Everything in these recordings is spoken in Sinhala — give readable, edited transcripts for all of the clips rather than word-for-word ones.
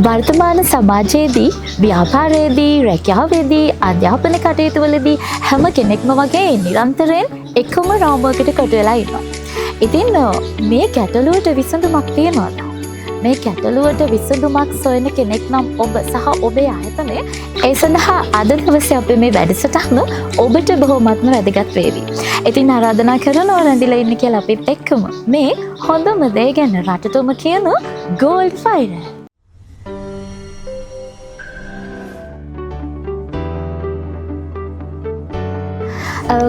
වර්තමාන සමාජයේදී ව්‍යාපාරයේදී රැකියාවේදී අධ්‍යාපන කටයුතුවලදී හැම කෙනෙක්ම වගේ නිරන්තරයෙන් එකම රාමුවකට කොට වෙලා ඉන්නවා. ඉතින් මේ ගැටලුවට විසඳුමක් තියෙනවද? මේ ගැටලුවට විසඳුමක් සොයන කෙනෙක් නම් ඔබ සහ ඔබේ ආයතනය. ඒ සඳහා අද දවසේ අපේ මේ වැඩසටහන ඔබට බොහොමත්ම වැදගත් වේවි. ඉතින් ආරාධනා කරනවා රැඳිලා ඉන්න කියලා අපිත් එක්කම මේ හොඳම දේ ගැන රටටම කියන ගෝල්ඩ් ෆයිර්.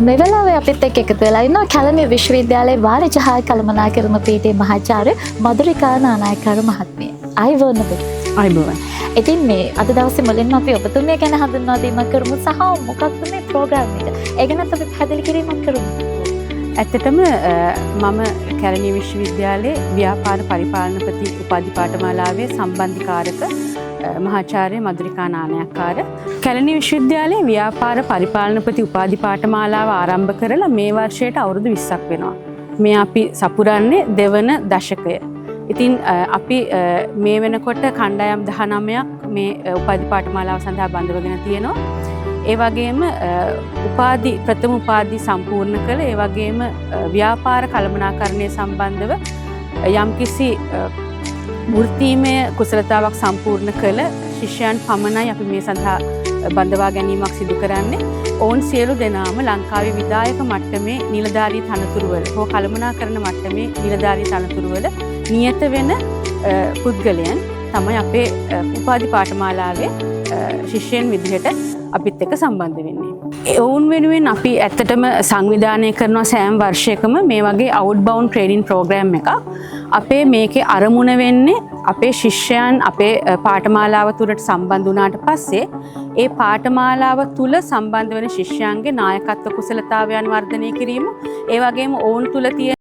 මේ වෙලාවේ අපිත් එක්ක එකතු වෙලා ඉන්නවා කැලණිය විශ්වවිද්‍යාලයේ වාණිජ්‍ය හා කළමනාකරණ පීඨයේ මහාචාර්ය මధుරිකා නානායක්කර මහත්මිය. අයවන්න අයිබෝවන්. ඉතින් මේ අද දවසේ මුලින්ම අපි ඔබතුමිය ගැන හඳුන්වා දීමක් කරමු සහ මොකක්ද මේ ප්‍රෝග්‍රෑම් එක. ඒ ගැනත් අපි පැහැදිලි කිරීමක් කරමු. ඇත්තටම මම කැලණිය විශ්වවිද්‍යාලයේ ව්‍යාපාර පරිපාලනපති උපාධි පාඨමාලාවේ සම්බන්ධිකාරක මහාචාර්ය මధుරිකා නානායක්කාර. කැලණිය විශ්වවිද්‍යාලයේ ව්‍යාපාර පරිපාලනපති උපාධි පාඨමාලාව ආරම්භ කරලා මේ වර්ෂයට අවුරුදු 20ක් වෙනවා. මේ අපි සපුරන්නේ දෙවන දශකය. ඉතින් අපි මේ වෙනකොට කණ්ඩායම් 19ක් මේ උපාධි පාඨමාලාව සඳහා බඳවගෙන තියෙනවා. ඒ වගේම ප්‍රථම උපාධි සම්පූර්ණ කළ ඒ වගේම ව්‍යාපාර කළමනාකරණය සම්බන්ධව යම්කිසි වෘත්තීමය කුසලතාවක් සම්පූර්ණ කළ ශිෂ්‍යයන් පමණයි අපි මේ සඳහා බඳවා ගැනීමක් සිදු කරන්නේ. ඔවුන් සියලු දෙනාම ලංකාවේ විධායක මට්ටමේ නිලධාරී තනතුරුවල හෝ කළමනාකරණ මට්ටමේ නිලධාරී තනතුරුවල නියත වෙන පුද්ගලයන් තමයි අපේ උපාධි පාඨමාලාවේ ශිෂ්‍යයන් විදිහට අපිත් එක්ක සම්බන්ධ වෙන්නේ. ඔවුන් වෙනුවෙන් අපි ඇත්තටම සංවිධානය කරනවා සෑම වර්ෂයකම මේ වගේ අවුට්බවුන්ඩ් ට්‍රේනින් ප්‍රෝග්‍රෑම් එකක්. අපේ මේකේ අරමුණ වෙන්නේ අපේ ශිෂ්‍යයන් අපේ පාඨමාලාව තුළට සම්බන්ධ වුණාට පස්සේ ඒ පාඨමාලාව තුළ සම්බන්ධ වෙන ශිෂ්‍යයන්ගේ නායකත්ව කුසලතාවයන් වර්ධනය කිරීම, ඒ වගේම ඔවුන් තුළ තියෙන